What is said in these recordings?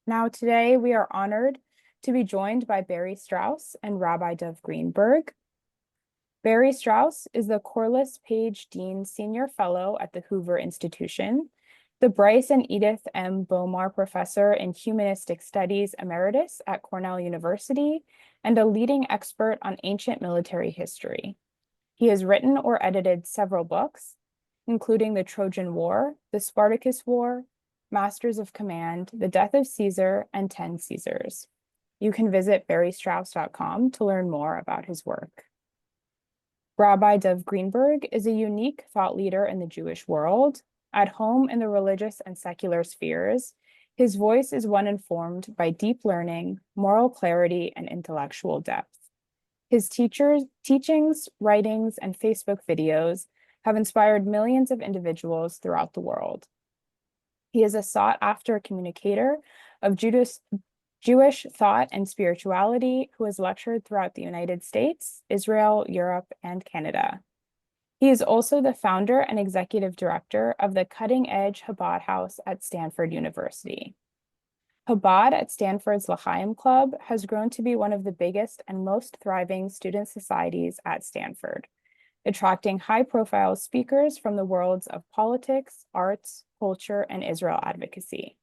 Now, today we are honored to be joined by Barry Strauss and Rabbi Dov Greenberg. Barry Strauss is the Corliss Page Dean Senior Fellow at the Hoover Institution, the Bryce and Edith M. Bowmar Professor in Humanistic Studies Emeritus at Cornell University, and a leading expert on ancient military history. He has written or edited several books, including The Trojan War, The Spartacus War, Masters of Command, The Death of Caesar, and 10 Caesars. You can visit barrystrauss.com to learn more about his work. Rabbi Dov Greenberg is a unique thought leader in the Jewish world. At home in the religious and secular spheres, his voice is one informed by deep learning, moral clarity, and intellectual depth. His teachings, writings, and Facebook videos have inspired millions of individuals throughout the world. He is a sought-after communicator of Jewish thought and spirituality who has lectured throughout the United States, Israel, Europe, and Canada. He is also the founder and executive director of the Cutting Edge Chabad House at Stanford University. Chabad at Stanford's L'Chaim Club has grown to be one of the biggest and most thriving student societies at Stanford, attracting high-profile speakers from the worlds of politics, arts, culture, and Israel advocacy.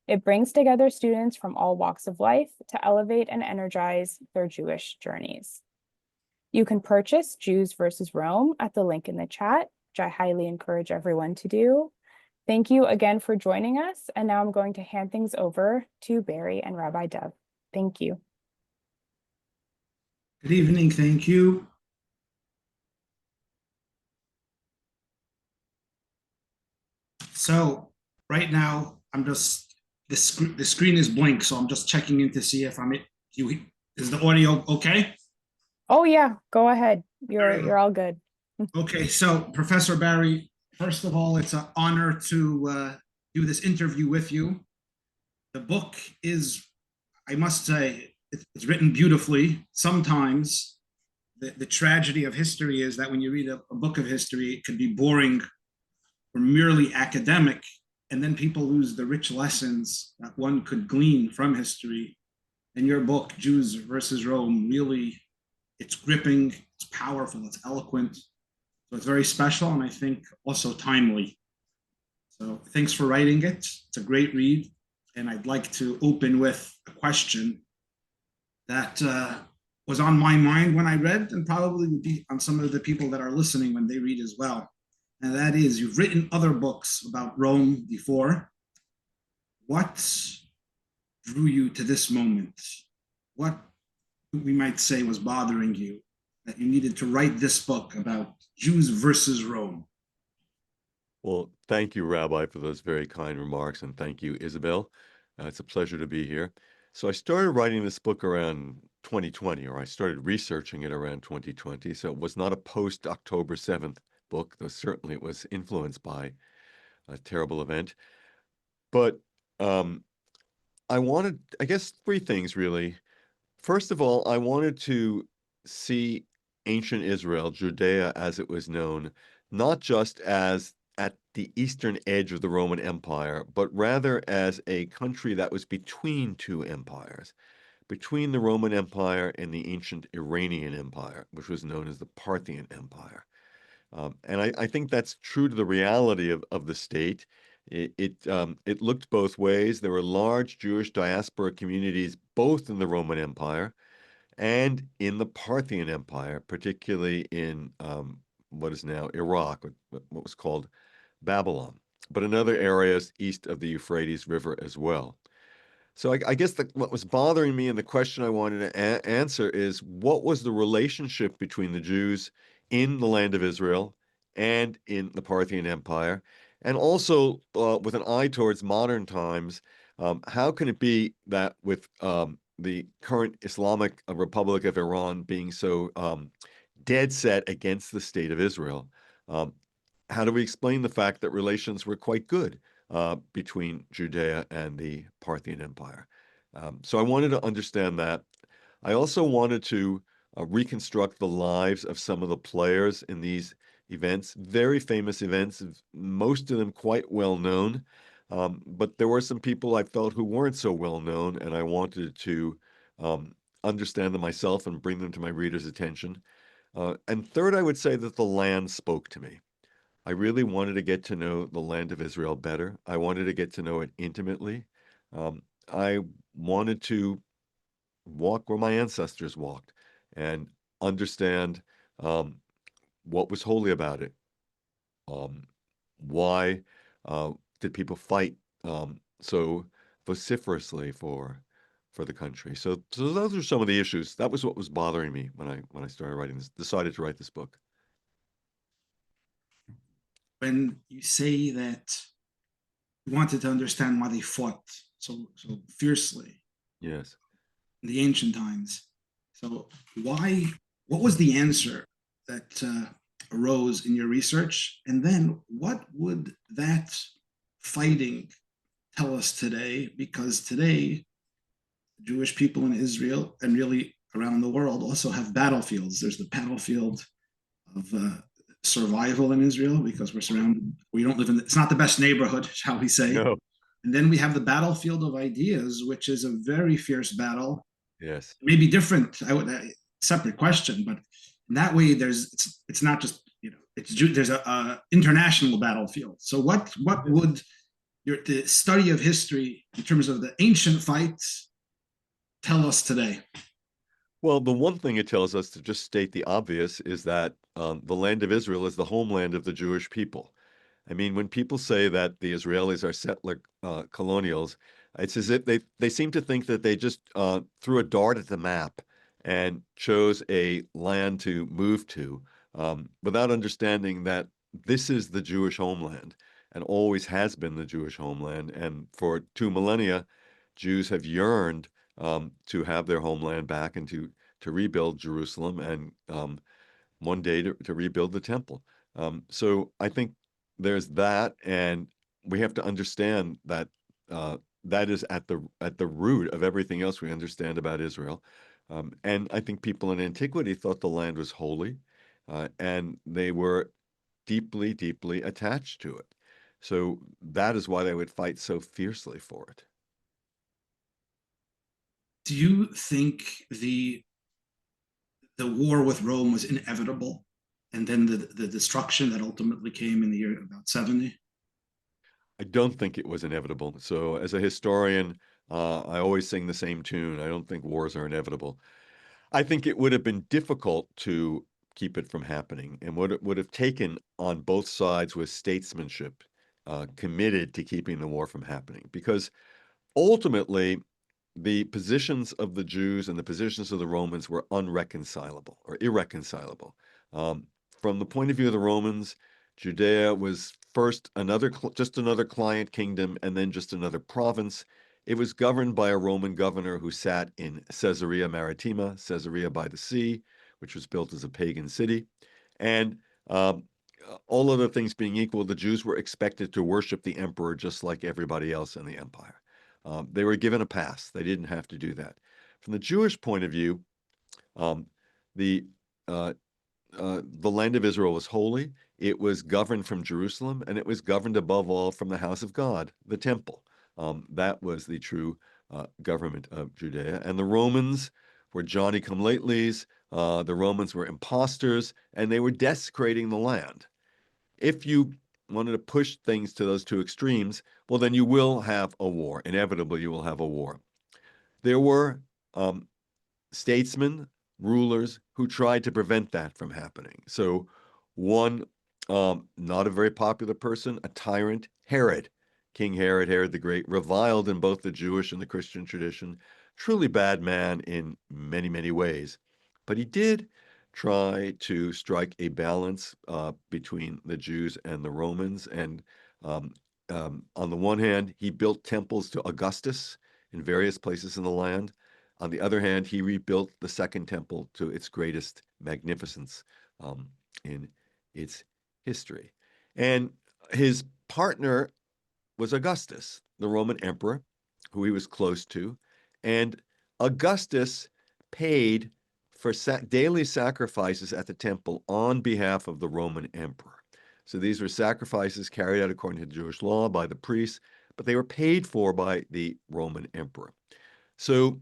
It brings together students from all walks of life to elevate and energize their Jewish journeys. You can purchase Jews versus Rome at the link in the chat, which I highly encourage everyone to do. Thank you again for joining us. And now I'm going to hand things over to Barry and Rabbi Dov. Thank you. Good evening. Thank you. So right now, I'm just, the screen is blank, so I'm just checking in to see if is the audio okay? Oh yeah, go ahead. You're all good. Okay, so Professor Barry, first of all, it's an honor to do this interview with you. The book is, I must say, it's written beautifully. Sometimes the tragedy of history is that when you read a book of history, it can be boring or merely academic, and then people lose the rich lessons that one could glean from history. And your book, Jews versus Rome, really, it's gripping, it's powerful, it's eloquent. So it's very special, and I think also timely. So thanks for writing it. It's a great read. And I'd like to open with a question that was on my mind when I read, and probably would be on some of the people that are listening when they read as well. And that is, you've written other books about Rome before. What drew you to this moment? What we might say was bothering you that you needed to write this book about Jews versus Rome? Well, thank you, Rabbi, for those very kind remarks, and thank you, Isabel. It's a pleasure to be here. So I started writing this book around 2020, or I started researching it around 2020, so it was not a post-October 7th book, though certainly it was influenced by a terrible event. But I wanted, I guess, three things, really. First of all, I wanted to see ancient Israel, Judea as it was known, not just as at the eastern edge of the Roman Empire, but rather as a country that was between two empires, between the Roman Empire and the ancient Iranian Empire, which was known as the Parthian Empire. And I think that's true to the reality of the state. It looked both ways. There were large Jewish diaspora communities both in the Roman Empire and in the Parthian Empire, particularly in what is now Iraq, what was called Babylon, but in other areas east of the Euphrates River as well. So I guess what was bothering me and the question I wanted to answer is, what was the relationship between the Jews in the land of Israel and in the Parthian Empire? And also, with an eye towards modern times, how can it be that with the current Islamic Republic of Iran being so dead set against the state of Israel, how do we explain the fact that relations were quite good between Judea and the Parthian Empire? So I wanted to understand that. I also wanted to reconstruct the lives of some of the players in these events, very famous events, most of them quite well known. But there were some people I felt who weren't so well known, and I wanted to understand them myself and bring them to my readers' attention. And third, I would say that the land spoke to me. I really wanted to get to know the land of Israel better. I wanted to get to know it intimately. I wanted to walk where my ancestors walked and understand what was holy about it. Why did people fight so vociferously for the country? So those are some of the issues. That was what was bothering me when I started writing this, decided to write this book. When you say that you wanted to understand why they fought so fiercely Yes. in the ancient times, so why? What was the answer that arose in your research, and then what would that fighting tell us today? Because today, Jewish people in Israel and really around the world also have battlefields. There's the battlefield of survival in Israel because we're surrounded. We don't live in. It's not the best neighborhood, shall we say? No. And then we have the battlefield of ideas, which is a very fierce battle. Yes. Maybe different. Separate question, but in that way, it's not just there's a international battlefield. So what would the study of history in terms of the ancient fights tell us today? Well, the one thing it tells us, to just state the obvious, is that the land of Israel is the homeland of the Jewish people. I mean, when people say that the Israelis are settler colonials, it's as if they seem to think that they just threw a dart at the map and chose a land to move to, without understanding that this is the Jewish homeland and always has been the Jewish homeland. And for 2 millennia, Jews have yearned to have their homeland back and to rebuild Jerusalem and one day to rebuild the temple. So I think there's that, and we have to understand that that is at the root of everything else we understand about Israel. And I think people in antiquity thought the land was holy, and they were deeply, deeply attached to it. So that is why they would fight so fiercely for it. Do you think the war with Rome was inevitable, and then the destruction that ultimately came in the year about 70? I don't think it was inevitable. So as a historian, I always sing the same tune. I don't think wars are inevitable. I think it would have been difficult to keep it from happening. And what it would have taken on both sides was statesmanship, committed to keeping the war from happening. Because ultimately, the positions of the Jews and the positions of the Romans were unreconcilable or irreconcilable. From the point of view of the Romans, Judea was first just another client kingdom and then just another province. It was governed by a Roman governor who sat in Caesarea Maritima, Caesarea by the sea, which was built as a pagan city. And all other things being equal, the Jews were expected to worship the emperor just like everybody else in the empire. They were given a pass. They didn't have to do that. From the Jewish point of view, the land of Israel was holy. It was governed from Jerusalem, and it was governed above all from the house of God, the temple. That was the true government of Judea. And the Romans were Johnny-come-latelys. The Romans were imposters, and they were desecrating the land. If you wanted to push things to those two extremes, well, then you will have a war. Inevitably, you will have a war. There were statesmen, rulers who tried to prevent that from happening. So one, not a very popular person, a tyrant, Herod, King Herod, Herod the Great, reviled in both the Jewish and the Christian tradition, truly bad man in many, many ways. But he did try to strike a balance between the Jews and the Romans. And on the one hand, he built temples to Augustus in various places in the land. On the other hand, he rebuilt the Second Temple to its greatest magnificence in its history. And his partner was Augustus, the Roman emperor, who he was close to. And Augustus paid for daily sacrifices at the temple on behalf of the Roman emperor. So these were sacrifices carried out according to Jewish law by the priests, but they were paid for by the Roman emperor. So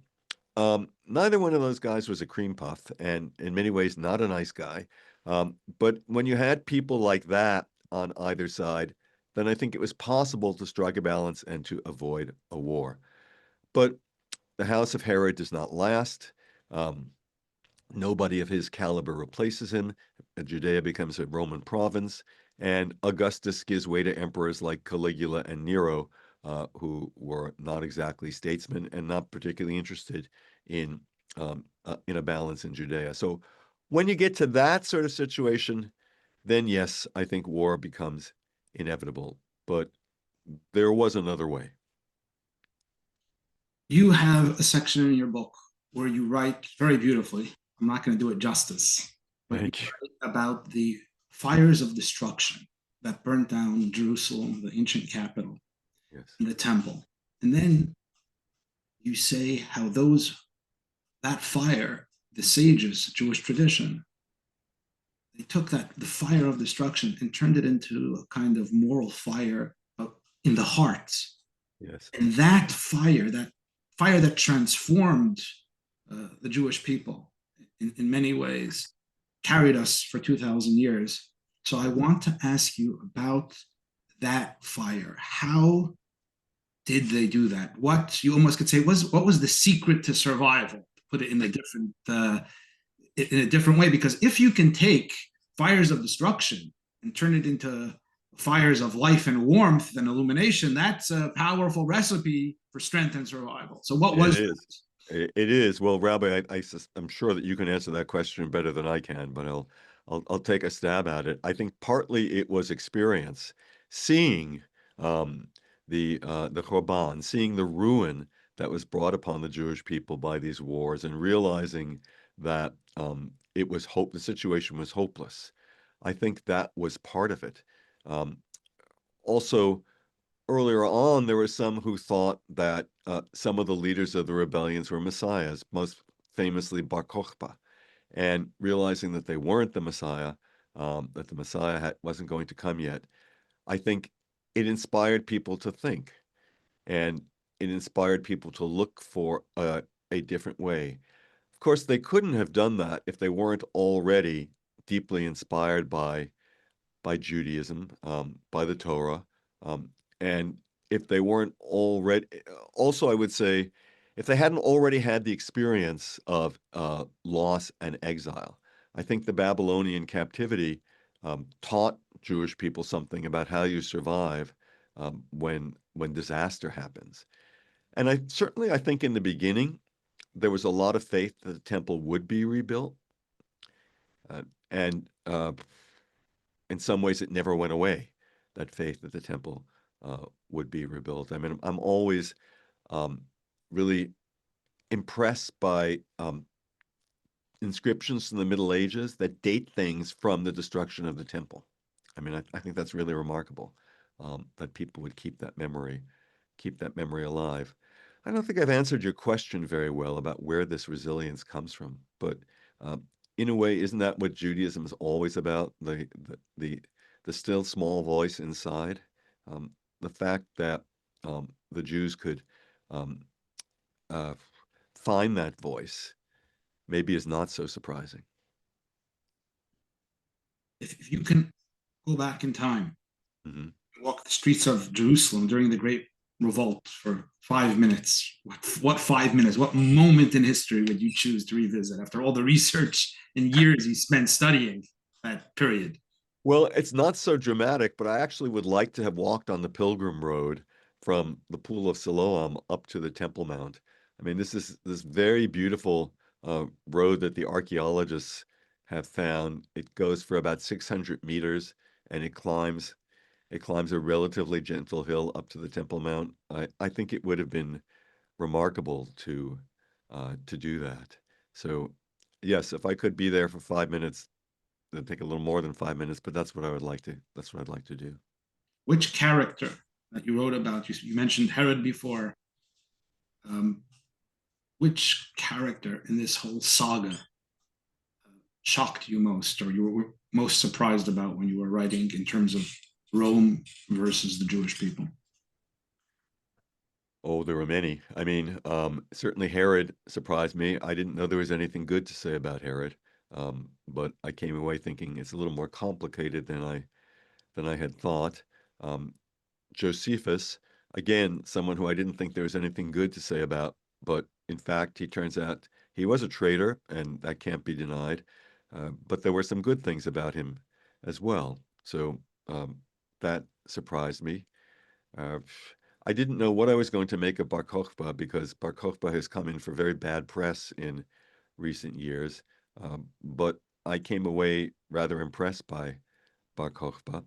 neither one of those guys was a cream puff, and in many ways not a nice guy. But when you had people like that on either side, then I think it was possible to strike a balance and to avoid a war. But the house of Herod does not last. Nobody of his caliber replaces him. Judea becomes a Roman province, and Augustus gives way to emperors like Caligula and Nero, who were not exactly statesmen and not particularly interested in a balance in Judea. So when you get to that sort of situation, then yes, I think war becomes inevitable. But there was another way. You have a section in your book where you write very beautifully. I'm not going to do it justice, but Thank you. write about the fires of destruction that burnt down Jerusalem, the ancient capital, Yes. and the temple. And then you say how that fire, the sages, Jewish tradition, they took the fire of destruction and turned it into a kind of moral fire in the hearts. Yes. And that fire that transformed the Jewish people in many ways, carried us for 2,000 years. So I want to ask you about that fire. How did they do that? What you almost could say what was the secret to survival? To put it in a different way, because if you can take fires of destruction and turn it into fires of life and warmth and illumination, that's a powerful recipe for strength and survival. So what was it? It is. Well, Rabbi, I'm sure that you can answer that question better than I can, but I'll take a stab at it. I think partly it was experience, seeing the Korban, seeing the ruin that was brought upon the Jewish people by these wars, and realizing that the situation was hopeless. I think that was part of it. Also, earlier on, there were some who thought that some of the leaders of the rebellions were messiahs, most famously Bar Kochba, and realizing that they weren't the Messiah, that the Messiah wasn't going to come yet. I think it inspired people to think, and it inspired people to look for a different way. Of course, they couldn't have done that if they weren't already deeply inspired by Judaism, by the Torah, and if they weren't already, also I would say, if they hadn't already had the experience of loss and exile. I think the Babylonian captivity taught Jewish people something about how you survive when disaster happens. And I think in the beginning, there was a lot of faith that the temple would be rebuilt. And in some ways, it never went away, that faith that the temple would be rebuilt. I mean, I'm always really impressed by inscriptions from the Middle Ages that date things from the destruction of the temple. I mean, I think that's really remarkable, that people would keep that memory alive. I don't think I've answered your question very well about where this resilience comes from, but in a way, isn't that what Judaism is always about? The still small voice inside, the fact that the Jews could find that voice maybe is not so surprising. If you can go back in time, Mm-hmm. walk the streets of Jerusalem during the Great Revolt for 5 minutes, what 5 minutes, what moment in history would you choose to revisit after all the research and years you spent studying that period? Well, it's not so dramatic, but I actually would like to have walked on the Pilgrim Road from the Pool of Siloam up to the Temple Mount. I mean, this is this very beautiful road that the archaeologists have found. It goes for about 600 meters, and it climbs a relatively gentle hill up to the Temple Mount. I think it would have been remarkable to do that. So, yes, if I could be there for 5 minutes, it'd take a little more than 5 minutes, but that's what I'd like to do. Which character that you wrote about, you mentioned Herod before, which character in this whole saga shocked you most, or you were most surprised about when you were writing in terms of Rome versus the Jewish people? Oh, there were many. I mean, certainly Herod surprised me. I didn't know there was anything good to say about Herod, but I came away thinking it's a little more complicated than I had thought. Um, Josephus, again, someone who I didn't think there was anything good to say about, but in fact, he turns out he was a traitor, and that can't be denied. But there were some good things about him as well. So that surprised me. Uh, I didn't know what I was going to make of Bar Kochba because Bar Kochba has come in for very bad press in recent years. But I came away rather impressed by Bar Kochba.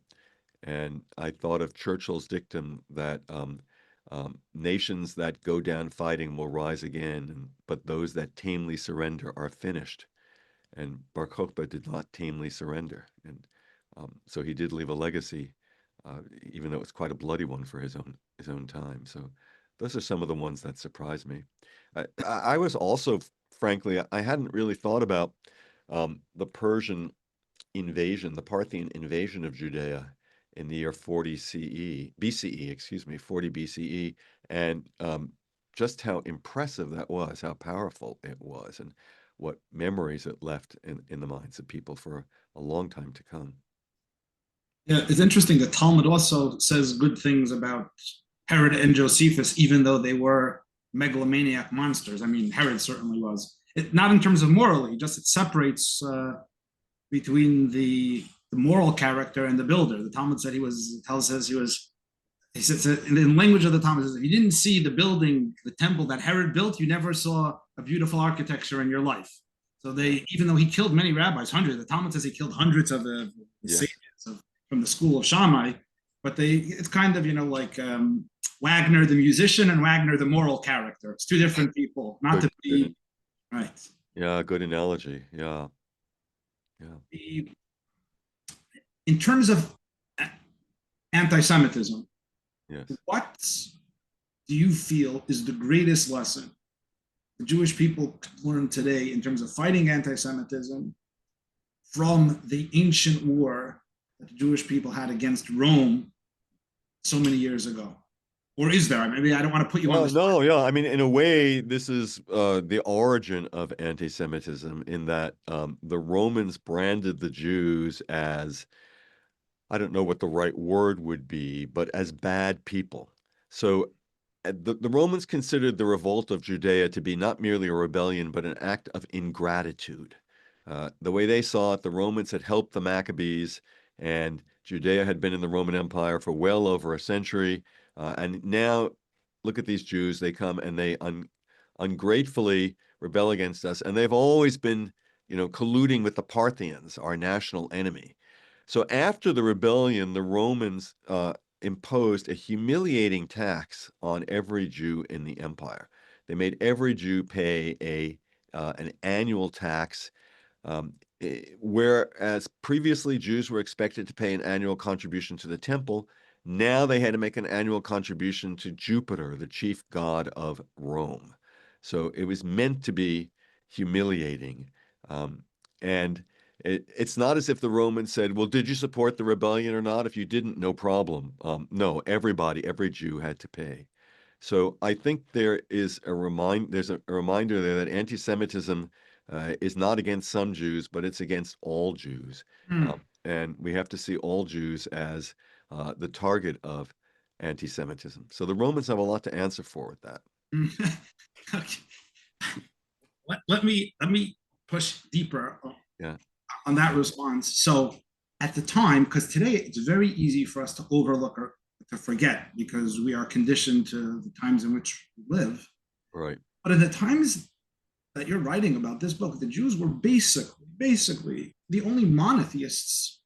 And I thought of Churchill's dictum that nations that go down fighting will rise again, but those that tamely surrender are finished. And Bar Kokhba did not tamely surrender. And so he did leave a legacy, even though it's quite a bloody one for his own time. So those are some of the ones that surprised me. I was also, frankly, I hadn't really thought about the Persian invasion, the Parthian invasion of Judea in the year 40 BCE, excuse me, 40 BCE, and just how impressive that was, how powerful it was, and what memories it left in the minds of people for a long time to come. Yeah, it's interesting. The Talmud also says good things about Herod and Josephus, even though they were megalomaniac monsters. I mean, Herod certainly was. Not in terms of morally, just it separates between the moral character and the builder. The Talmud said he says in the language of the Talmud, says, if you didn't see the building, the temple that Herod built, you never saw a beautiful architecture in your life. So even though he killed many rabbis, hundreds, the Talmud says he killed hundreds of the sages from the school of Shammai, but it's kind of, like Wagner the musician and Wagner the moral character. It's two different people, not to be, right. Yeah, good analogy, yeah. In terms of anti-Semitism, yes. What do you feel is the greatest lesson the Jewish people learn today in terms of fighting anti-Semitism from the ancient war that the Jewish people had against Rome so many years ago? Or is there? Maybe I don't want to put you on the spot. No, yeah. I mean, in a way, this is the origin of anti-Semitism in that the Romans branded the Jews as, I don't know what the right word would be, but as bad people. So the Romans considered the revolt of Judea to be not merely a rebellion, but an act of ingratitude. The way they saw it, the Romans had helped the Maccabees, and Judea had been in the Roman Empire for well over a century. And now, look at these Jews. They come and they ungratefully rebel against us. And they've always been, colluding with the Parthians, our national enemy. So after the rebellion, the Romans imposed a humiliating tax on every Jew in the empire. They made every Jew pay an annual tax, whereas previously Jews were expected to pay an annual contribution to the temple. Now they had to make an annual contribution to Jupiter, the chief god of Rome. So it was meant to be humiliating. And it's not as if the Romans said, well, did you support the rebellion or not? If you didn't, no problem. No, every Jew had to pay. So I think there's a reminder there that anti-Semitism is not against some Jews, but it's against all Jews. And we have to see all Jews as the target of anti-Semitism. So the Romans have a lot to answer for with that. Okay. Let me push deeper Yeah. on that response. So at the time, because today it's very easy for us to overlook or to forget because we are conditioned to the times in which we live. Right. But at the times that you're writing about this book, the Jews were basically the only monotheists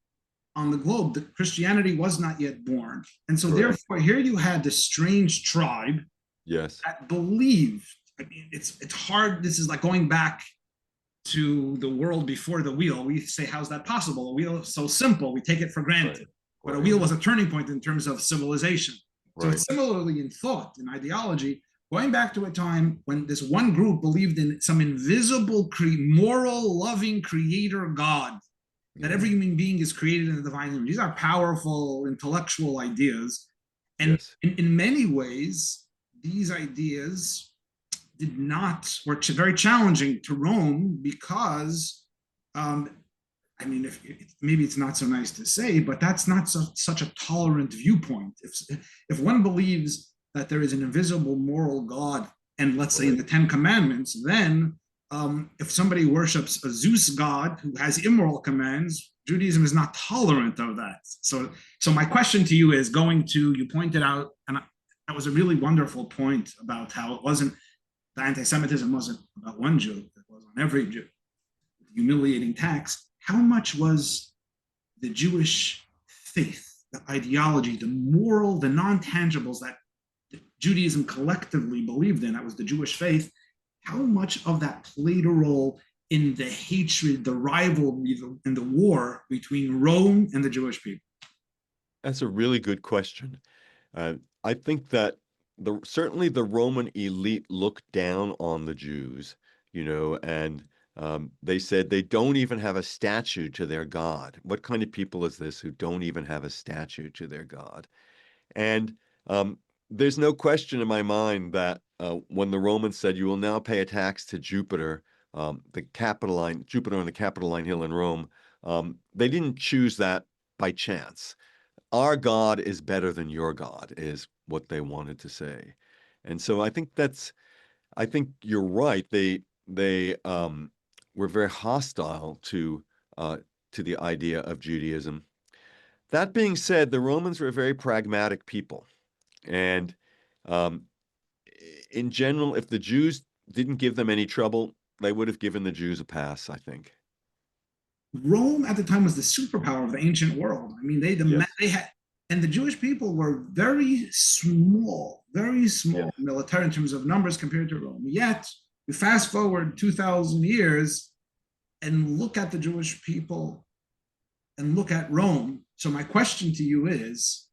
on the globe. That Christianity was not yet born. And so therefore, here you had this strange tribe that believed. I mean, it's hard. This is like going back to the world before the wheel. We say, how's that possible? A wheel is so simple, we take it for granted. But a wheel was a turning point in terms of civilization. So it's similarly in thought and ideology, going back to a time when this one group believed in some invisible, moral, loving creator God, that every human being is created in the divine image. These are powerful intellectual ideas. And in many ways, these ideas were very challenging to Rome because, I mean, maybe it's not so nice to say, but that's not such a tolerant viewpoint. If one believes that there is an invisible moral God, and let's say in the Ten Commandments, then if somebody worships a Zeus god who has immoral commands, Judaism is not tolerant of that. So my question to you is you pointed out, and that was a really wonderful point about how the anti-Semitism wasn't about one Jew, it was on every Jew. Humiliating tax. How much was the Jewish faith, the ideology, the moral, the non-tangibles that Judaism collectively believed in, that was the Jewish faith, how much of that played a role in the hatred, the rivalry, and the war between Rome and the Jewish people? That's a really good question. I think that certainly the Roman elite looked down on the Jews, and they said they don't even have a statue to their God. What kind of people is this who don't even have a statue to their God? And there's no question in my mind that when the Romans said, you will now pay a tax to Jupiter, Jupiter on the Capitoline Hill in Rome, they didn't choose that by chance. Our God is better than your God, is what they wanted to say. And so I think you're right. They were very hostile to the idea of Judaism. That being said, the Romans were a very pragmatic people. And in general, if the Jews didn't give them any trouble, they would have given the Jews a pass, I think. Rome at the time was the superpower of the ancient world. I mean, they had, and the Jewish people were very small military in terms of numbers compared to Rome. Yet, you fast forward 2,000 years and look at the Jewish people and look at Rome. So my question to you is,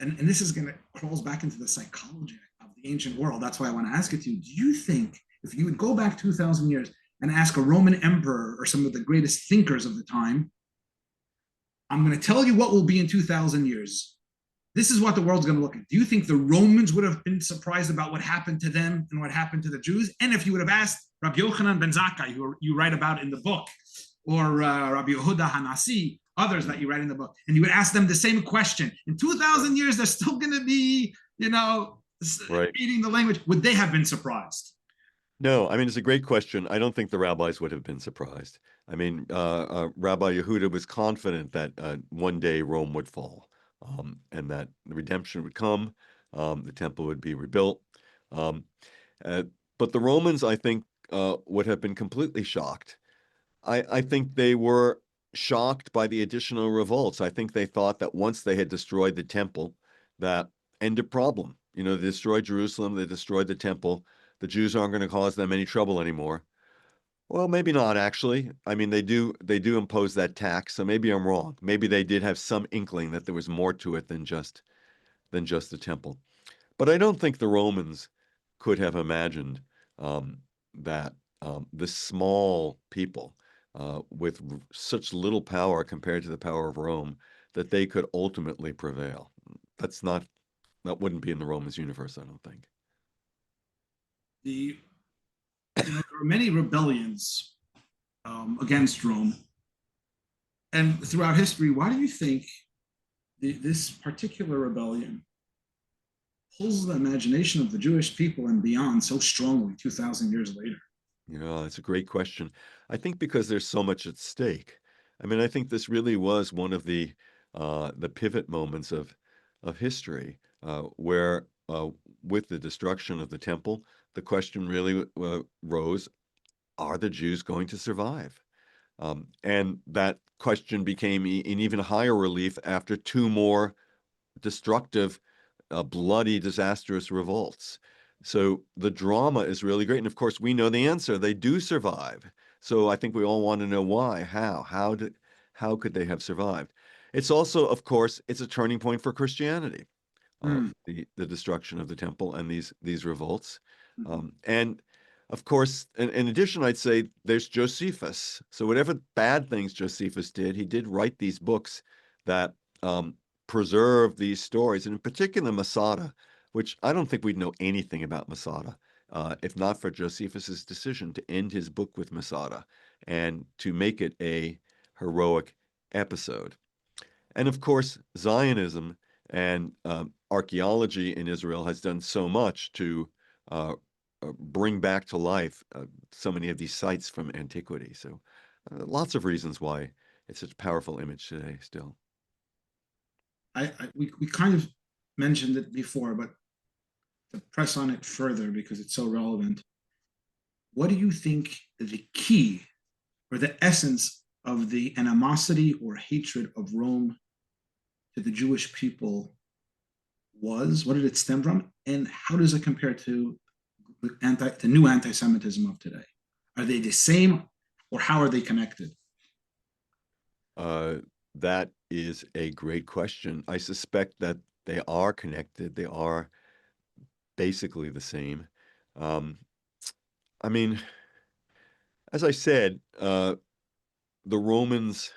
and this is going to crawls back into the psychology of the ancient world. That's why I want to ask it to you. Do you think if you would go back 2,000 years and ask a Roman emperor or some of the greatest thinkers of the time, I'm going to tell you what will be in 2,000 years. This is what the world's going to look at. Do you think the Romans would have been surprised about what happened to them and what happened to the Jews? And if you would have asked Rabbi Yochanan ben Zakkai, who you write about in the book, or Rabbi Yehuda Hanasi, others that you write in the book, and you would ask them the same question, in 2,000 years, they're still going to be, reading the language. Would they have been surprised? No, I mean, it's a great question. I don't think the rabbis would have been surprised. I mean, Rabbi Yehuda was confident that one day Rome would fall, and that the redemption would come, the temple would be rebuilt. But the Romans, I think, would have been completely shocked. I think they were shocked by the additional revolts. I think they thought that once they had destroyed the temple, that ended problem. They destroyed Jerusalem, they destroyed the temple. The Jews aren't going to cause them any trouble anymore. Well, maybe not, actually. I mean, they do impose that tax, so maybe I'm wrong. Maybe they did have some inkling that there was more to it than just the temple. But I don't think the Romans could have imagined that this small people with such little power compared to the power of Rome, that they could ultimately prevail. That wouldn't be in the Romans' universe, I don't think. There were many rebellions against Rome, and throughout history, why do you think this particular rebellion pulls the imagination of the Jewish people and beyond so strongly 2,000 years later? Yeah, that's a great question. I think because there's so much at stake. I mean, I think this really was one of the pivot moments of history, where with the destruction of the temple, the question really rose: are the Jews going to survive? And that question became in even higher relief after two more destructive, bloody, disastrous revolts. So the drama is really great. And of course, we know the answer. They do survive. So I think we all want to know why, how could they have survived? It's also, of course, it's a turning point for Christianity, the destruction of the temple and these revolts. And of course, in addition, I'd say there's Josephus. So whatever bad things Josephus did, he did write these books that preserve these stories, and in particular Masada, which I don't think we'd know anything about Masada if not for Josephus's decision to end his book with Masada and to make it a heroic episode. And of course, Zionism and archaeology in Israel has done so much to bring back to life so many of these sites from antiquity. So lots of reasons why it's such a powerful image today still. We kind of mentioned it before, but to press on it further because it's so relevant, what do you think the key or the essence of the animosity or hatred of Rome to the Jewish people was? What did it stem from? And how does it compare to the new anti-Semitism of today? Are they the same, or how are they connected? That is a great question. I suspect that they are connected. They are basically the same. I mean, as I said, the Romans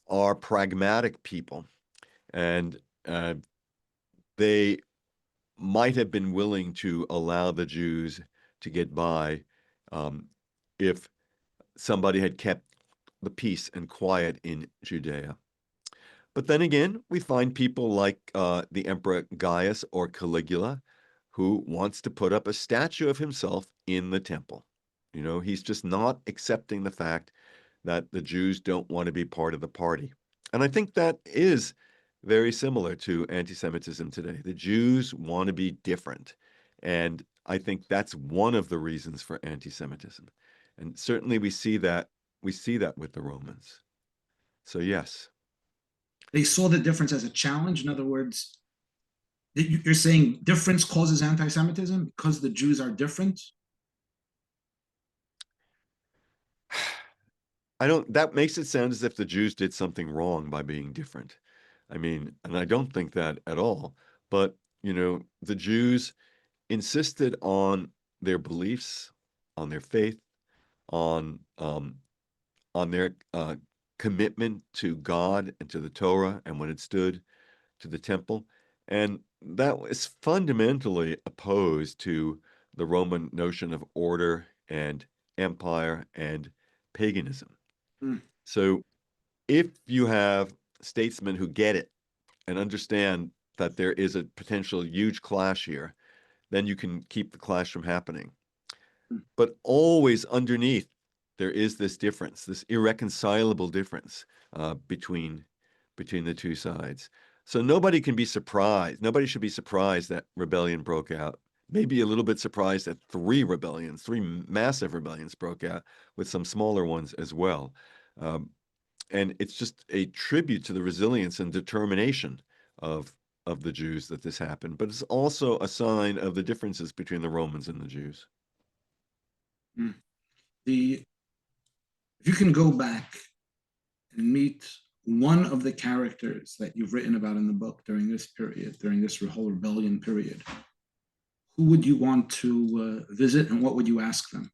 are pragmatic people, and they might have been willing to allow the Jews to get by if somebody had kept the peace and quiet in Judea. But then again, we find people like the Emperor Gaius or Caligula, who wants to put up a statue of himself in the temple. You know, he's just not accepting the fact that the Jews don't want to be part of the party. And I think that is very similar to anti-Semitism today. The Jews want to be different. And I think that's one of the reasons for anti-Semitism. And certainly we see that with the Romans. So yes. They saw the difference as a challenge. In other words, you're saying difference causes anti-Semitism because the Jews are different? That makes it sound as if the Jews did something wrong by being different. I mean, and I don't think that at all. But, you know, the Jews insisted on their beliefs, on their faith, on their commitment to God and to the Torah, and when it stood to the temple. And that was fundamentally opposed to the Roman notion of order and empire and paganism. Mm. So if you have statesmen who get it and understand that there is a potential huge clash here, then you can keep the clash from happening. Mm. But always underneath, there is this difference, this irreconcilable difference between the two sides. So nobody can be surprised. Nobody should be surprised that rebellion broke out. Maybe a little bit surprised that three massive rebellions broke out, with some smaller ones as well. And it's just a tribute to the resilience and determination of the Jews that this happened. But it's also a sign of the differences between the Romans and the Jews. Mm. If you can go back and meet one of the characters that you've written about in the book during this period, during this whole rebellion period, who would you want to visit, and what would you ask them?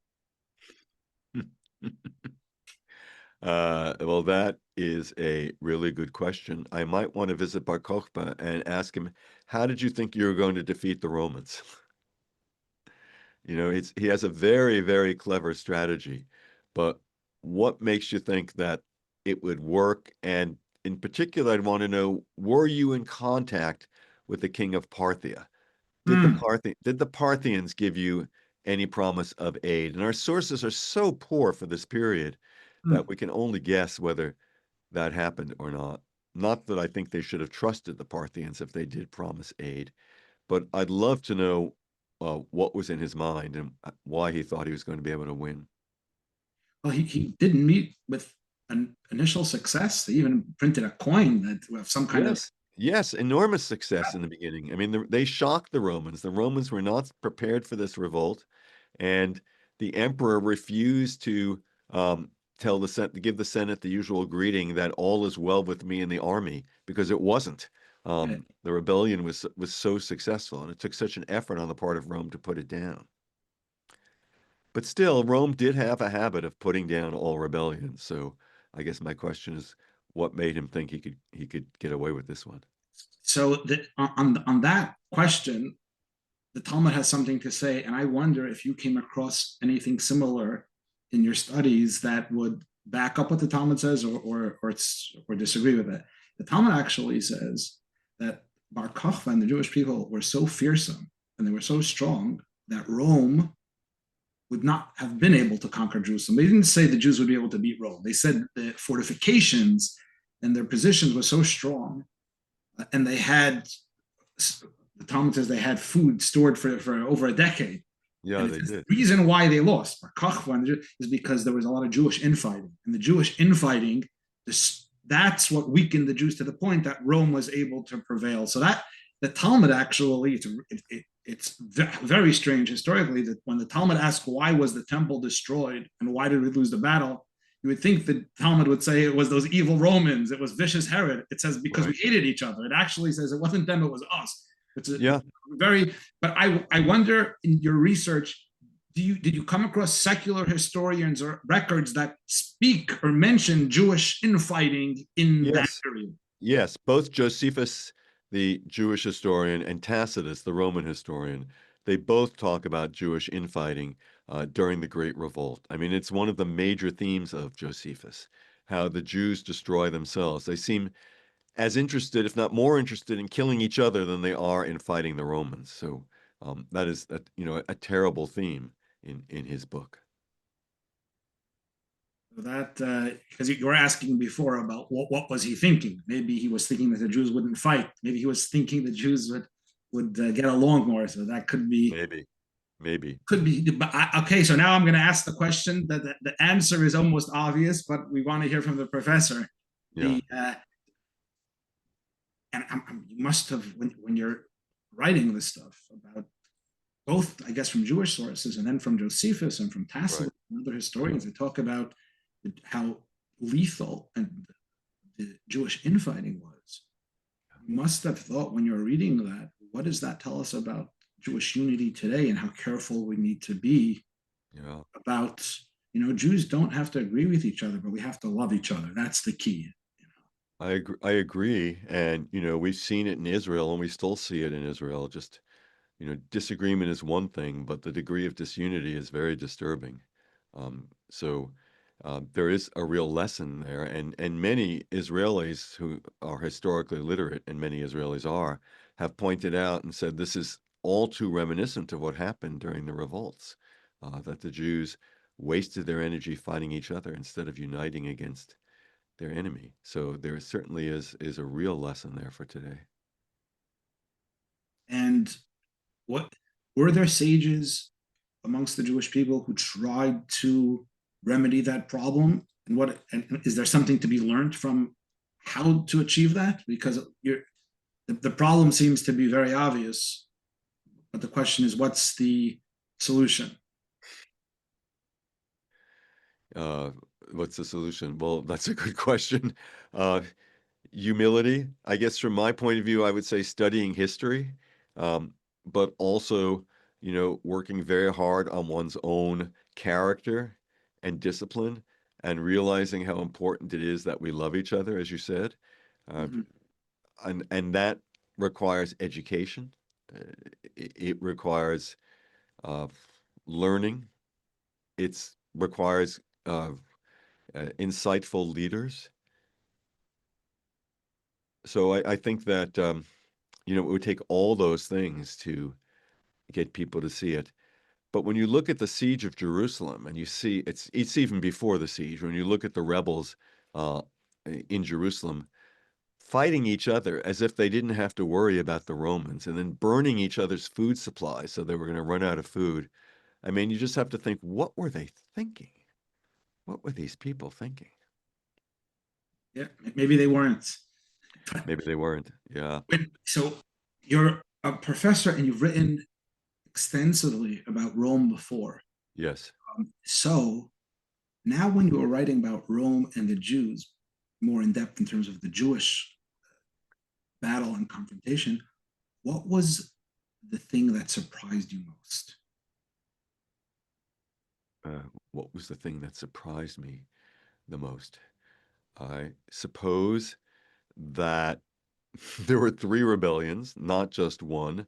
Well, that is a really good question. I might want to visit Bar Kochba and ask him, how did you think you were going to defeat the Romans? You know, he has a very, very clever strategy, but what makes you think that it would work? And in particular, I'd want to know, were you in contact with the king of Parthia? Did the Parthians give you any promise of aid? And our sources are so poor for this period that we can only guess whether that happened or not. Not that I think they should have trusted the Parthians if they did promise aid, but I'd love to know what was in his mind and why he thought he was going to be able to win. Well, he didn't meet with an initial success. They even printed a coin that of some kind of. Yes, enormous success in the beginning. I mean, they shocked the Romans. The Romans were not prepared for this revolt, and the emperor refused to tell the Senate, to give the Senate the usual greeting that all is well with me in the army, because it wasn't. The rebellion was so successful, and it took such an effort on the part of Rome to put it down. But still, Rome did have a habit of putting down all rebellions. So I guess my question is, what made him think he could get away with this one? So on that question, the Talmud has something to say, and I wonder if you came across anything similar in your studies that would back up what the Talmud says, or disagree with it. The Talmud actually says that Bar Kochba and the Jewish people were so fearsome and they were so strong that Rome would not have been able to conquer Jerusalem. They didn't say the Jews would be able to beat Rome. They said the fortifications and their positions were so strong, and they had, the Talmud says they had food stored for over a decade. Yeah, And they the did. reason why they lost is because there was a lot of Jewish infighting. And the Jewish infighting, that's what weakened the Jews to the point that Rome was able to prevail. So that the Talmud actually, it's very strange historically that when the Talmud asks why was the temple destroyed and why did we lose the battle, you would think the Talmud would say it was those evil Romans, it was vicious Herod. It says because we hated each other. It actually says it wasn't them, it was us. It's very, but I wonder in your research, did you come across secular historians or records that speak or mention Jewish infighting in that period? Yes, both Josephus, the Jewish historian, and Tacitus, the Roman historian, they both talk about Jewish infighting during the Great Revolt. I mean, it's one of the major themes of Josephus, how the Jews destroy themselves. They seem as interested, if not more interested, in killing each other than they are in fighting the Romans. So that is, a terrible theme in his book. That because you were asking before about what was he thinking? Maybe he was thinking that the Jews wouldn't fight. Maybe he was thinking the Jews would get along more. So that could be maybe could be. But okay, so now I'm going to ask the question that the answer is almost obvious, but we want to hear from the professor. Yeah. And you must have when you're writing this stuff about both, I guess, from Jewish sources and then from Josephus and from Tacitus and other historians, they talk about how lethal and the Jewish infighting was. You must have thought when you're reading that, what does that tell us about Jewish unity today and how careful we need to be about, Jews don't have to agree with each other, but we have to love each other. That's the key. I agree. And, we've seen it in Israel and we still see it in Israel. Just, disagreement is one thing, but the degree of disunity is very disturbing. So there is a real lesson there. And many Israelis who are historically literate, and many Israelis have pointed out and said this is all too reminiscent of what happened during the revolts, that the Jews wasted their energy fighting each other instead of uniting against their enemy. So there certainly is a real lesson there for today. And what were there sages amongst the Jewish people who tried to remedy that problem? And is there something to be learned from how to achieve that? Because the problem seems to be very obvious, but the question is, what's the solution? What's the solution? Well, that's a good question. Humility, I guess from my point of view, I would say studying history, but also, working very hard on one's own character and discipline and realizing how important it is that we love each other, as you said. And that requires education. It requires learning. It requires insightful leaders. So I think that, it would take all those things to get people to see it. But when you look at the siege of Jerusalem and you see it's even before the siege, when you look at the rebels in Jerusalem fighting each other as if they didn't have to worry about the Romans and then burning each other's food supplies so they were going to run out of food. I mean, you just have to think, what were they thinking? What were these people thinking? Yeah, maybe they weren't. Maybe they weren't. Yeah. So you're a professor and you've written extensively about Rome before. Yes. So now when you are writing about Rome and the Jews more in depth in terms of the Jewish battle and confrontation, what was the thing that surprised you most? What was the thing that surprised me the most? I suppose that there were 3 rebellions, not just one.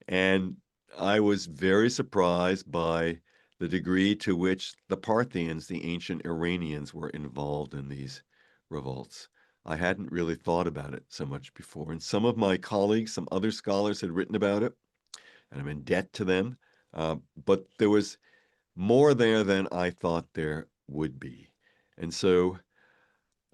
And I was very surprised by the degree to which the Parthians, the ancient Iranians, were involved in these revolts. I hadn't really thought about it so much before. And some of my colleagues, some other scholars had written about it, and I'm in debt to them. But there was more there than I thought there would be. And so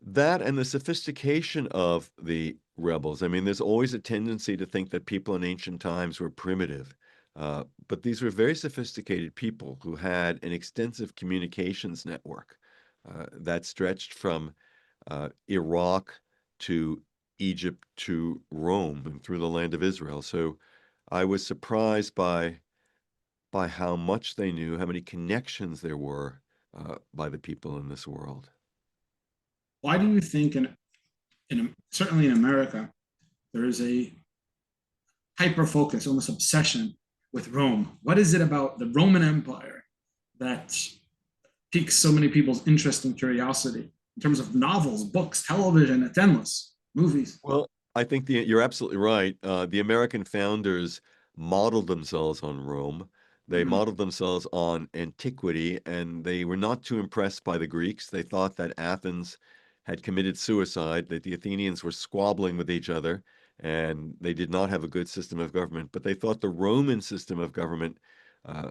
that and the sophistication of the rebels. I mean, there's always a tendency to think that people in ancient times were primitive, but these were very sophisticated people who had an extensive communications network that stretched from Iraq to Egypt to Rome and through the land of Israel. So I was surprised by how much they knew, how many connections there were by the people in this world. Why do you think, certainly in America, there is a hyper focus, almost obsession with Rome? What is it about the Roman Empire that piques so many people's interest and curiosity in terms of novels, books, television, it's endless, movies? Well, I think you're absolutely right. The American founders modeled themselves on Rome. They modeled themselves on antiquity, and they were not too impressed by the Greeks. They thought that Athens had committed suicide, that the Athenians were squabbling with each other, and they did not have a good system of government. But they thought the Roman system of government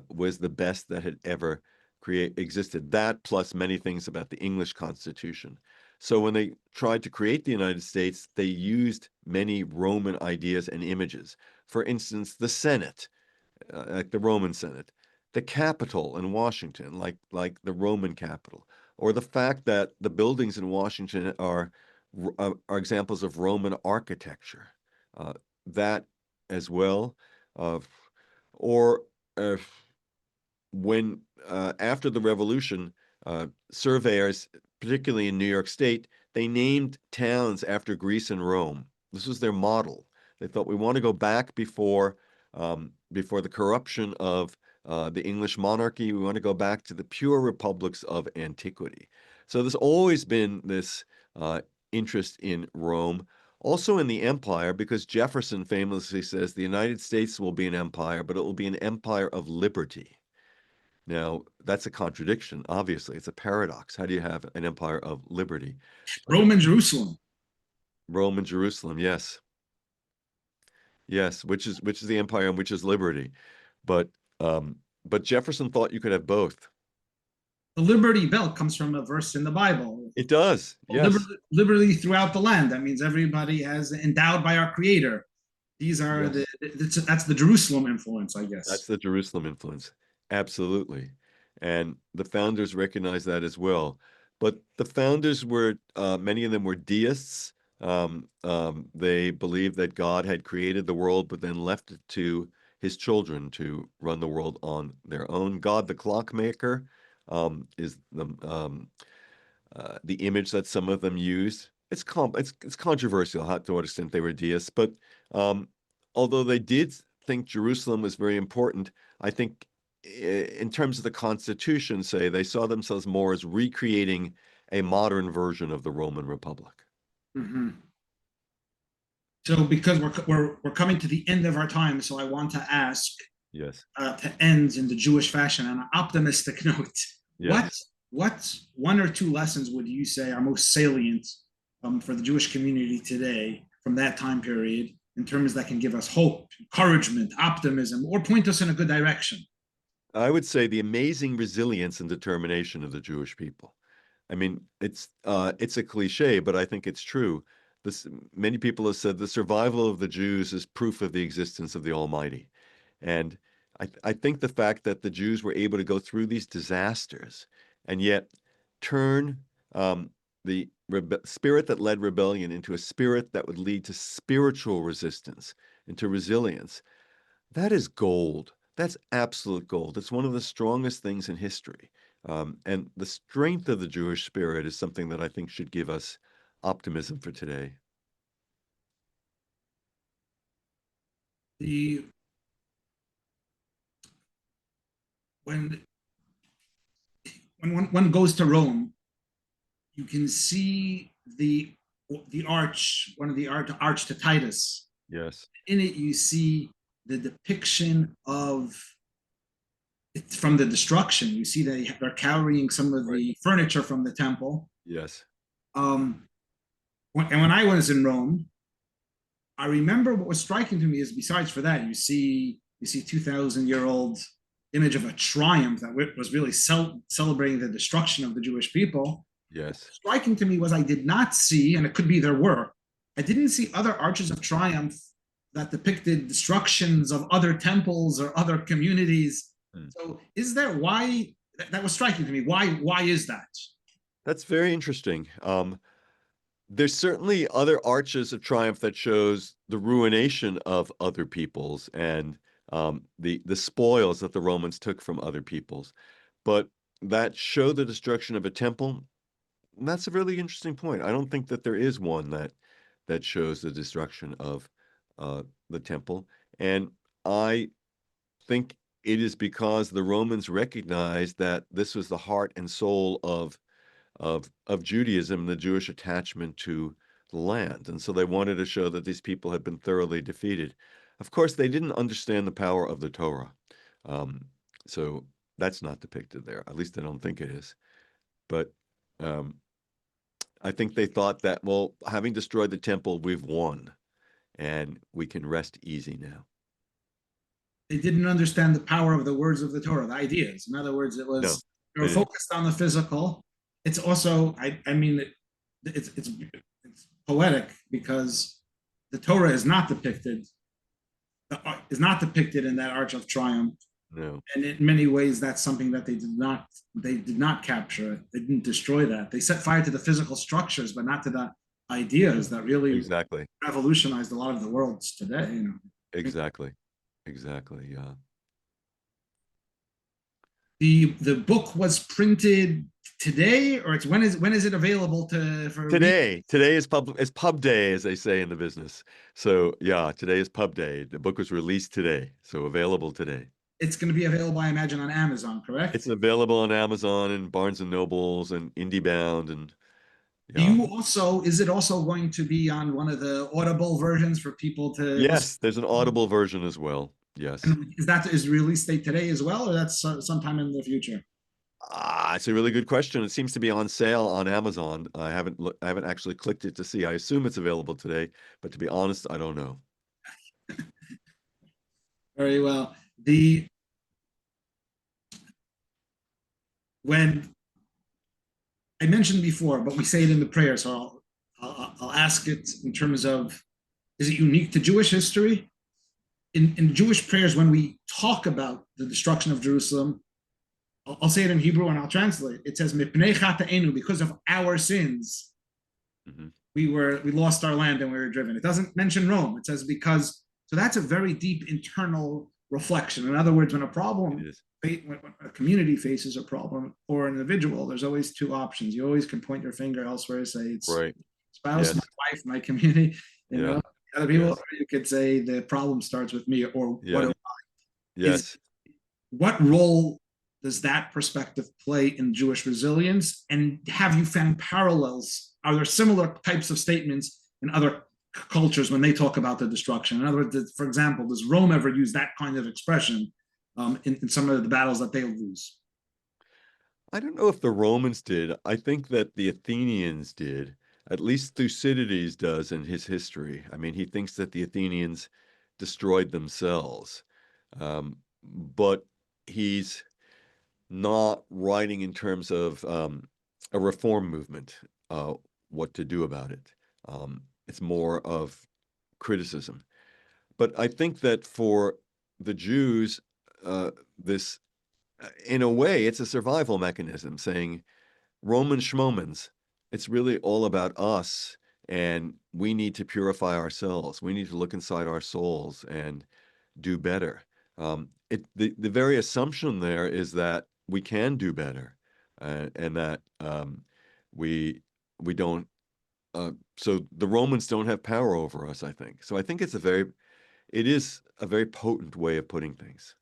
was the best that had ever existed. That plus many things about the English Constitution. So when they tried to create the United States, they used many Roman ideas and images. For instance, the Senate, like the Roman Senate, the Capitol in Washington, like the Roman Capitol, or the fact that the buildings in Washington are examples of Roman architecture. That as well, or when after the Revolution, surveyors, particularly in New York State, they named towns after Greece and Rome. This was their model. They thought we want to go back before the corruption of the English monarchy. We want to go back to the pure republics of antiquity. So there's always been this interest in Rome, also in the empire, because Jefferson famously says the United States will be an empire, but it will be an empire of liberty. Now, that's a contradiction, obviously. It's a paradox. How do you have an empire of liberty? Rome and Jerusalem. Rome and Jerusalem, yes. Yes, which is the empire and which is liberty. But Jefferson thought you could have both. The Liberty Bell comes from a verse in the Bible. It does, yes. Liberty throughout the land. That means everybody has endowed by our Creator. These are Yes. that's the Jerusalem influence, I guess. That's the Jerusalem influence. Absolutely. And the founders recognized that as well. But the founders were, many of them were deists. They believed that God had created the world, but then left it to his children to run the world on their own. God, the clockmaker, is the image that some of them used. It's controversial to what extent they were deists, but although they did think Jerusalem was very important, I think in terms of the Constitution, say, they saw themselves more as recreating a modern version of the Roman Republic. Mm-hmm. So, because we're coming to the end of our time, so I want to ask, yes, to end in the Jewish fashion on an optimistic note. Yes. What one or two lessons would you say are most salient for the Jewish community today from that time period, in terms that can give us hope, encouragement, optimism, or point us in a good direction? I would say the amazing resilience and determination of the Jewish people. I mean, it's a cliche, but I think it's true. Many people have said the survival of the Jews is proof of the existence of the Almighty. And I think the fact that the Jews were able to go through these disasters and yet turn the spirit that led rebellion into a spirit that would lead to spiritual resistance, into resilience, that is gold. That's absolute gold. It's one of the strongest things in history. And the strength of the Jewish spirit is something that I think should give us optimism for today. When one goes to Rome, you can see the the arch, one of the arch to Titus. Yes. In it, you see the depiction of from the destruction. You see they're carrying some of the furniture from the temple. Yes. And when I was in Rome, I remember what was striking to me is besides for that, you see 2,000-year-old image of a triumph that was really celebrating the destruction of the Jewish people. Yes. What's striking to me was I did not see, and it could be there were, I didn't see other arches of triumph that depicted destructions of other temples or other communities. So is there, why, that was striking to me. Why is that? That's very interesting. There's certainly other arches of triumph that shows the ruination of other peoples and the spoils that the Romans took from other peoples. But that show the destruction of a temple, that's a really interesting point. I don't think that there is one that shows the destruction of the temple. And I think it is because the Romans recognized that this was the heart and soul of Judaism, the Jewish attachment to the land. And so they wanted to show that these people had been thoroughly defeated. Of course, they didn't understand the power of the Torah. So that's not depicted there. At least I don't think it is. But I think they thought that, well, having destroyed the temple, we've won and we can rest easy now. They didn't understand the power of the words of the Torah, the ideas. In other words, they were focused on the physical. It's also, I mean, it's poetic because the Torah is not depicted in that arch of triumph. No. And in many ways, that's something that they did not capture. They didn't destroy that. They set fire to the physical structures, but not to the ideas that really revolutionized a lot of the worlds today. You know. Exactly. Yeah. The book was printed today, or when is it available for today? Today is pub day, as they say in the business. So yeah, today is pub day. The book was released today, so available today. It's going to be available, I imagine, on Amazon, correct? It's available on Amazon and Barnes and Nobles and IndieBound and. Yeah. Is it also going to be on one of the Audible versions for people to? Yes, there's an Audible version as well. Yes. And is release date today as well, or that's sometime in the future? It's a really good question. It seems to be on sale on Amazon. I haven't actually clicked it to see. I assume it's available today, but to be honest, I don't know. Very well. When I mentioned before, but we say it in the prayer, so I'll ask it in terms of, is it unique to Jewish history? In Jewish prayers, when we talk about the destruction of Jerusalem, I'll say it in Hebrew and I'll translate. It says, "Mipnei chata'enu," because of our sins, we lost our land and we were driven. It doesn't mention Rome. It says because. So that's a very deep internal reflection. In other words, when a community faces a problem or an individual, there's always two options. You always can point your finger elsewhere, say it's spouse, my wife, my community. You know, other people. You could say the problem starts with me, or what am I? Yes. What role does that perspective play in Jewish resilience? And have you found parallels? Are there similar types of statements in other cultures when they talk about the destruction? In other words, for example, does Rome ever use that kind of expression in some of the battles that they lose? I don't know if the Romans did. I think that the Athenians did. At least Thucydides does in his history. I mean, he thinks that the Athenians destroyed themselves. But he's not writing in terms of a reform movement, what to do about it. It's more of criticism. But I think that for the Jews, this, in a way, it's a survival mechanism, saying, Roman schmomens, it's really all about us, and we need to purify ourselves. We need to look inside our souls and do better. The very assumption there is that we can do better, and that we don't. So the Romans don't have power over us, I think. So I think it is a very potent way of putting things.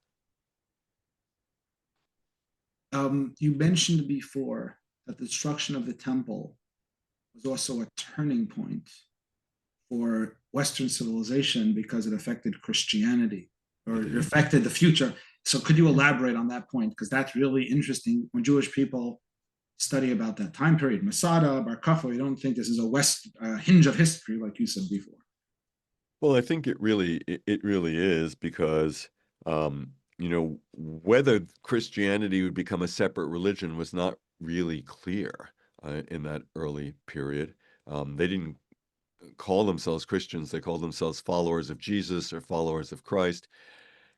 You mentioned before that the destruction of the temple was also a turning point for Western civilization because it affected Christianity, or it affected the future. So could you elaborate on that point? Because that's really interesting. When Jewish people study about that time period, Masada, Bar Kokhba, you don't think this is a West hinge of history, like you said before. Well, I think it really is because whether Christianity would become a separate religion was not really clear in that early period. They didn't call themselves Christians; they called themselves followers of Jesus or followers of Christ.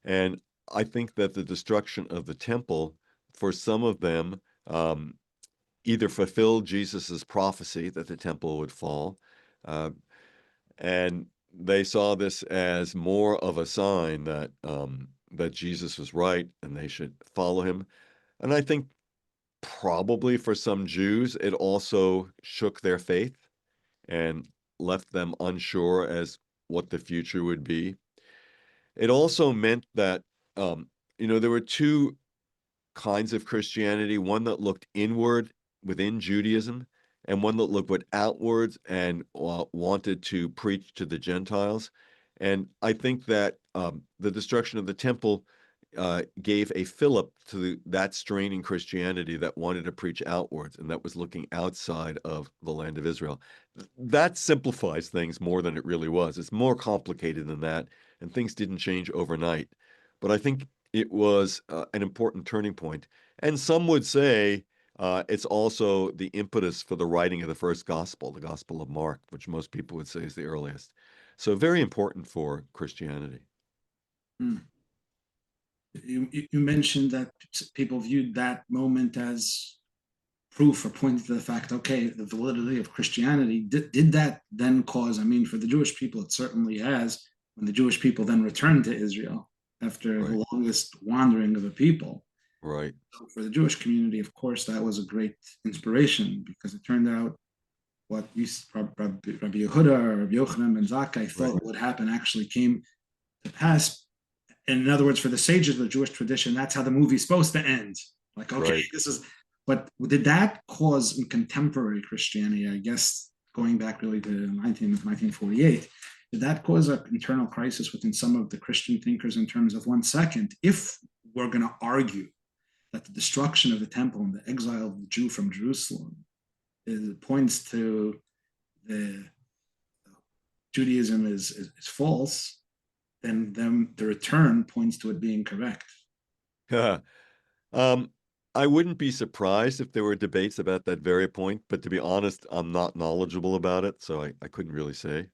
And I think that the destruction of the temple, for some of them, either fulfilled Jesus's prophecy that the temple would fall, and they saw this as more of a sign that that Jesus was right and they should follow him. And I think probably for some Jews, it also shook their faith and left them unsure as what the future would be. It also meant that there were two kinds of Christianity, one that looked inward within Judaism, and one that looked outwards and wanted to preach to the Gentiles. And I think that the destruction of the temple gave a fillip to that strain in Christianity that wanted to preach outwards and that was looking outside of the land of Israel. That simplifies things more than it really was. It's more complicated than that, and things didn't change overnight. But I think it was an important turning point. And some would say it's also the impetus for the writing of the first gospel, the Gospel of Mark, which most people would say is the earliest. So very important for Christianity. You mentioned that people viewed that moment as proof or pointing to the fact, okay, the validity of Christianity. Did that then cause, I mean, for the Jewish people, it certainly has, when the Jewish people then returned to Israel after the longest wandering of the people. Right. So for the Jewish community, of course, that was a great inspiration because it turned out what Rabbi Yehuda or Rabbi Yochanan ben Zakkai thought would happen actually came to pass. And in other words, for the sages of the Jewish tradition, that's how the movie's supposed to end. Like, okay, this is, but did that cause in contemporary Christianity, I guess, going back really to 1948, did that cause an internal crisis within some of the Christian thinkers in terms of, one second, if we're going to argue that the destruction of the temple and the exile of the Jew from Jerusalem points to the Judaism is false, then the return points to it being correct. I wouldn't be surprised if there were debates about that very point, but to be honest, I'm not knowledgeable about it, so I couldn't really say.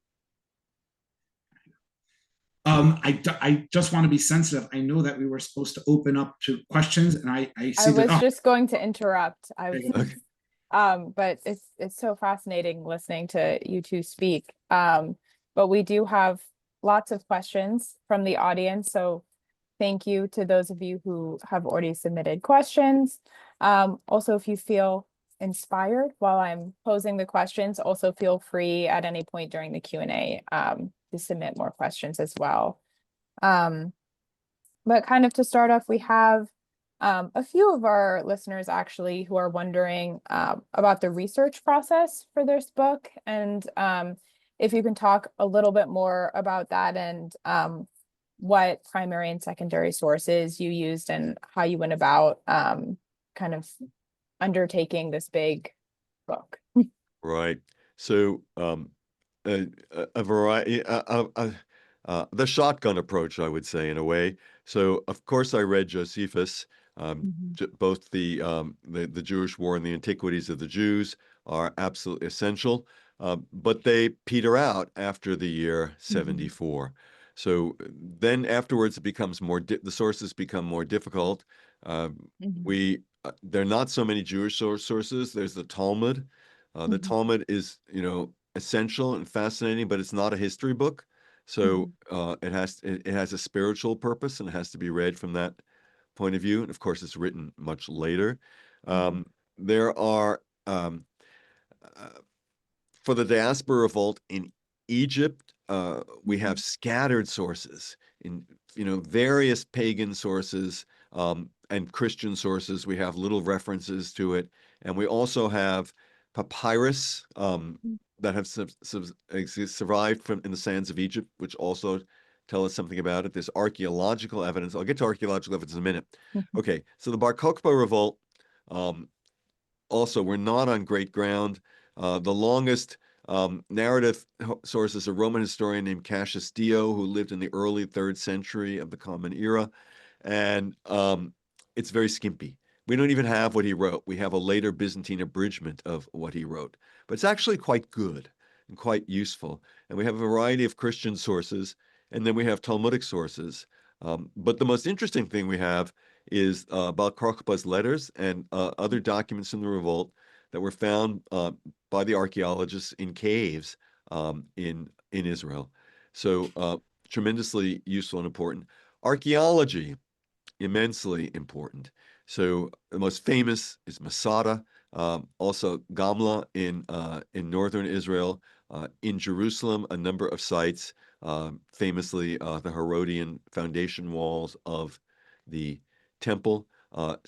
I just want to be sensitive. I know that we were supposed to open up to questions, and I see that. I was just going to interrupt. But it's so fascinating listening to you two speak. But we do have lots of questions from the audience, so thank you to those of you who have already submitted questions. Also, if you feel inspired while I'm posing the questions, also feel free at any point during the Q&A to submit more questions as well. But kind of to start off, we have a few of our listeners actually who are wondering about the research process for this book, and if you can talk a little bit more about that and what primary and secondary sources you used and how you went about kind of undertaking this big book. Right. So a variety, the shotgun approach, I would say, in a way. So of course I read Josephus. Both the Jewish War and the Antiquities of the Jews are absolutely essential, but they peter out after the year 74. So then afterwards it becomes the sources become more difficult. There are not so many Jewish sources. There's the Talmud. The Talmud is, essential and fascinating, but it's not a history book. So it has a spiritual purpose and it has to be read from that point of view. And of course, it's written much later. There are, for the diaspora revolt in Egypt, we have scattered sources in, various pagan sources and Christian sources. We have little references to it. And we also have papyrus that have survived from in the sands of Egypt, which also tell us something about it. There's archaeological evidence. I'll get to archaeological evidence in a minute. Okay, so the Bar Kochba revolt, also, we're not on great ground. The longest narrative source is a Roman historian named Cassius Dio, who lived in the early 3rd century of the Common Era. And it's very skimpy. We don't even have what he wrote. We have a later Byzantine abridgment of what he wrote. But it's actually quite good and quite useful. And we have a variety of Christian sources, and then we have Talmudic sources. But the most interesting thing we have is Bar Kochba's letters and other documents from the revolt that were found by the archaeologists in caves in Israel. So tremendously useful and important. Archaeology, immensely important. So the most famous is Masada, also Gamla in northern Israel, in Jerusalem, a number of sites, famously the Herodian foundation walls of the temple.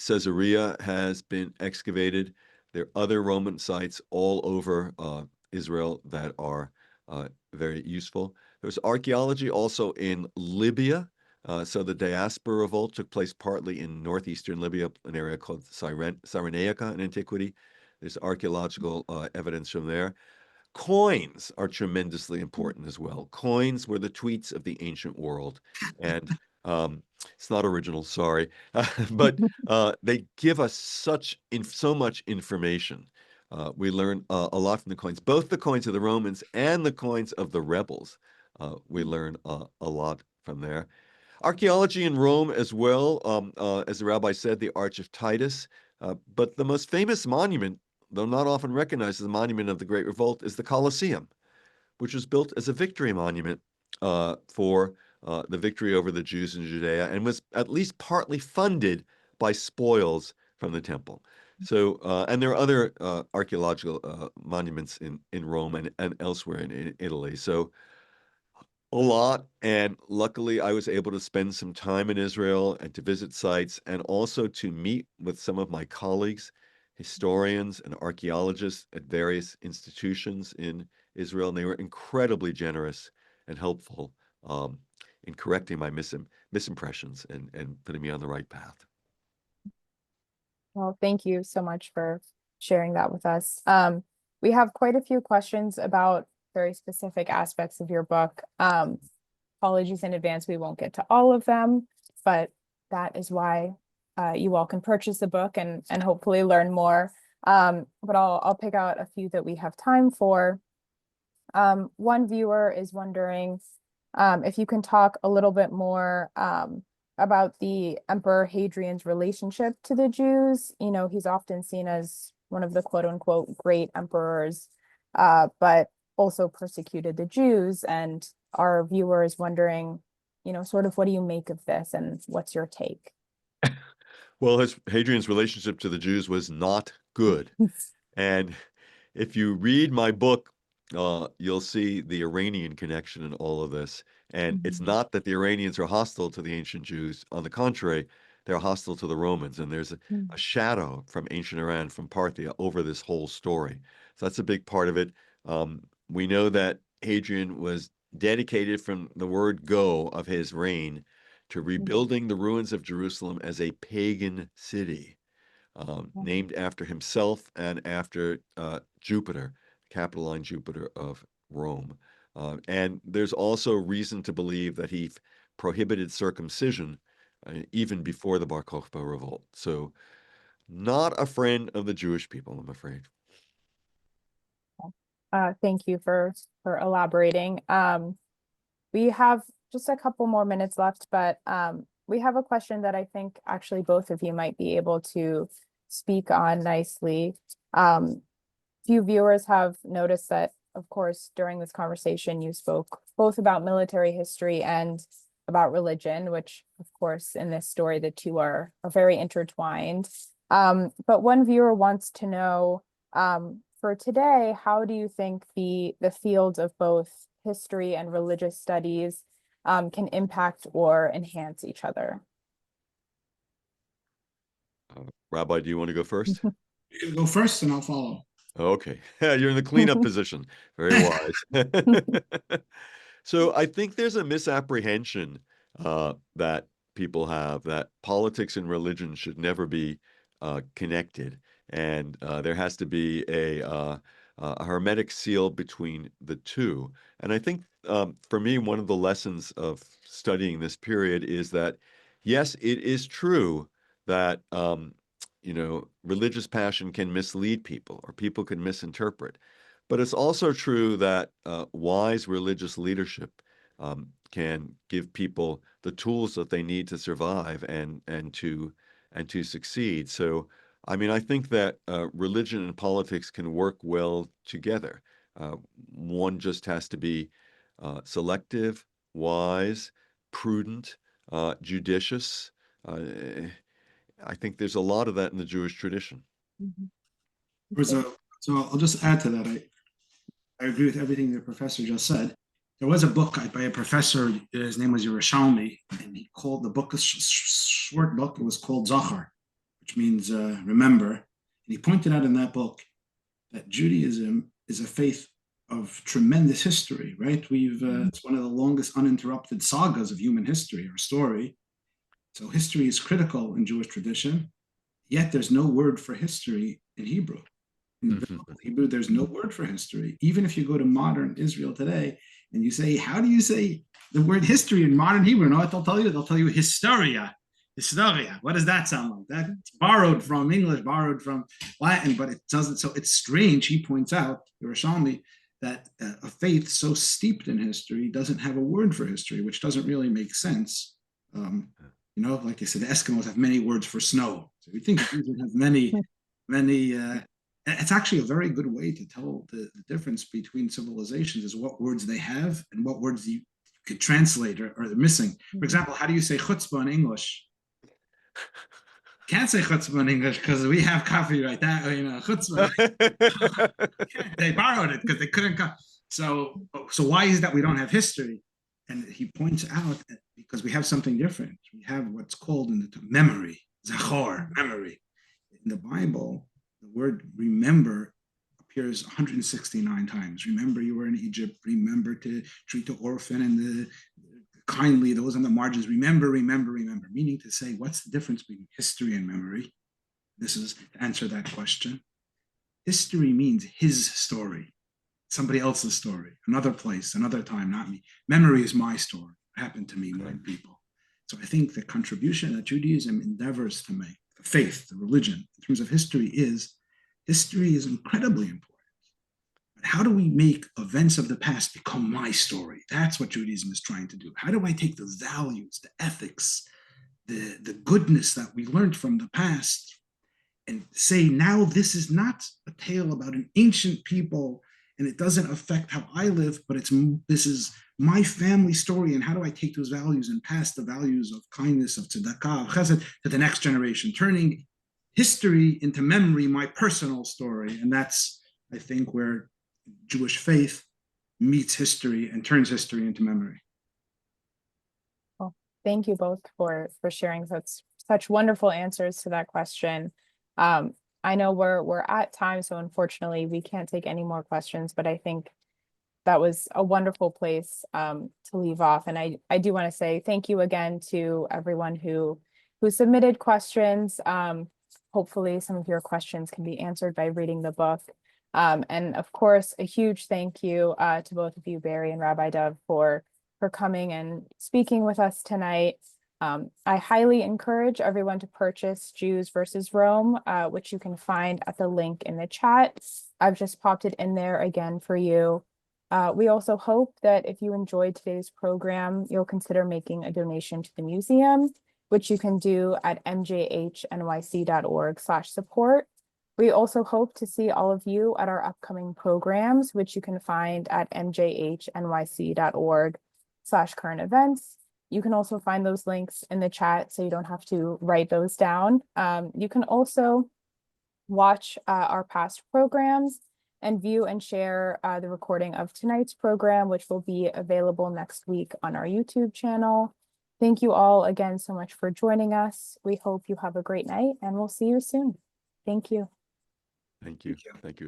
Caesarea has been excavated. There are other Roman sites all over Israel that are very useful. There's archaeology also in Libya. So the diaspora revolt took place partly in northeastern Libya, an area called Cyrenaica in antiquity. There's archaeological evidence from there. Coins are tremendously important as well. Coins were the tweets of the ancient world. And it's not original, sorry. But they give us so much information. We learn a lot from the coins, both the coins of the Romans and the coins of the rebels. We learn a lot from there. Archaeology in Rome as well, as the rabbi said, the Arch of Titus. But the most famous monument, though not often recognized as the monument of the Great Revolt, is the Colosseum, which was built as a victory monument for the victory over the Jews in Judea and was at least partly funded by spoils from the temple. So, and there are other archaeological monuments in Rome and elsewhere in Italy. So, a lot, and luckily I was able to spend some time in Israel and to visit sites and also to meet with some of my colleagues, historians and archaeologists at various institutions in Israel, and they were incredibly generous and helpful in correcting my misimpressions and putting me on the right path. Well, thank you so much for sharing that with us. We have quite a few questions about very specific aspects of your book. Apologies in advance, we won't get to all of them, but that is why you all can purchase the book and hopefully learn more. But I'll pick out a few that we have time for. One viewer is wondering if you can talk a little bit more about the Emperor Hadrian's relationship to the Jews. You know, he's often seen as one of the quote unquote great emperors, but also persecuted the Jews. And our viewer is wondering, you know, sort of what do you make of this and what's your take? Well, Hadrian's relationship to the Jews was not good. And if you read my book, you'll see the Iranian connection in all of this. And it's not that the Iranians are hostile to the ancient Jews. On the contrary, they're hostile to the Romans. And there's a shadow from ancient Iran, from Parthia, over this whole story. So that's a big part of it. We know that Hadrian was dedicated from the word go of his reign to rebuilding the ruins of Jerusalem as a pagan city, named after himself and after Jupiter, Capitoline Jupiter of Rome. And there's also reason to believe that he prohibited circumcision even before the Bar Kochba revolt. So not a friend of the Jewish people, I'm afraid. Thank you for elaborating. We have just a couple more minutes left, but we have a question that I think actually both of you might be able to speak on nicely. Few viewers have noticed that, of course, during this conversation, you spoke both about military history and about religion, which, of course, in this story, the two are very intertwined. But one viewer wants to know, for today, how do you think the fields of both history and religious studies can impact or enhance each other? Rabbi, do you want to go first? You can go first and I'll follow. Okay, you're in the cleanup position. Very wise. So I think there's a misapprehension that people have that politics and religion should never be connected, and there has to be a hermetic seal between the two. And I think for me, one of the lessons of studying this period is that yes, it is true that religious passion can mislead people or people can misinterpret. But it's also true that wise religious leadership can give people the tools that they need to survive and to succeed. So, I mean, I think that religion and politics can work well together. One just has to be selective, wise, prudent, judicious. I think there's a lot of that in the Jewish tradition. So I'll just add to that. I agree with everything the professor just said. There was a book by a professor, his name was Yerushalmi, and he called the book, a short book, it was called Zachar, which means remember. And he pointed out in that book that Judaism is a faith of tremendous history, right? It's one of the longest uninterrupted sagas of human history or story. So history is critical in Jewish tradition, yet there's no word for history in Hebrew. In Hebrew, there's no word for history. Even if you go to modern Israel today and you say, how do you say the word history in modern Hebrew? You know what they'll tell you? They'll tell you historia. Historia. What does that sound like? That's borrowed from English, borrowed from Latin, but it doesn't. So it's strange. He points out, Yerushalmi, that a faith so steeped in history doesn't have a word for history, which doesn't really make sense. Like I said, the Eskimos have many words for snow. So we think it has many. It's actually a very good way to tell the difference between civilizations is what words they have and what words you could translate or they're missing. For example, how do you say chutzpah in English? Can't say chutzpah in English because we have copyright. That chutzpah. They borrowed it because they couldn't. So why is that we don't have history? And he points out that because we have something different. We have what's called in the memory, zachor, memory. In the Bible, the word remember appears 169 times. Remember you were in Egypt. Remember to treat the orphan and the kindly, those on the margins. Remember, meaning to say, what's the difference between history and memory? This is to answer that question. History means his story, somebody else's story, another place, another time, not me. Memory is my story. It happened to me, my people. So I think the contribution that Judaism endeavors to make, the faith, the religion, in terms of history is incredibly important. But how do we make events of the past become my story? That's what Judaism is trying to do. How do I take the values, the ethics, the goodness that we learned from the past and say, now this is not a tale about an ancient people and it doesn't affect how I live, but this is my family story, and how do I take those values and pass the values of kindness, of tzedakah, of chesed to the next generation, turning history into memory, my personal story. And that's, I think, where Jewish faith meets history and turns history into memory. Well, thank you both for sharing such wonderful answers to that question. I know we're at time, so unfortunately we can't take any more questions, but I think that was a wonderful place to leave off. And I do want to say thank you again to everyone who submitted questions. Hopefully some of your questions can be answered by reading the book. And of course, a huge thank you to both of you, Barry and Rabbi Dov, for coming and speaking with us tonight. I highly encourage everyone to purchase Jews versus Rome, which you can find at the link in the chat. I've just popped it in there again for you. We also hope that if you enjoyed today's program, you'll consider making a donation to the museum, which you can do at mjhnyc.org/support. We also hope to see all of you at our upcoming programs, which you can find at mjhnyc.org/current events. You can also find those links in the chat, so you don't have to write those down. You can also watch our past programs and view and share the recording of tonight's program, which will be available next week on our YouTube channel. Thank you all again so much for joining us. We hope you have a great night, and we'll see you soon. Thank you. Thank you. Thank you.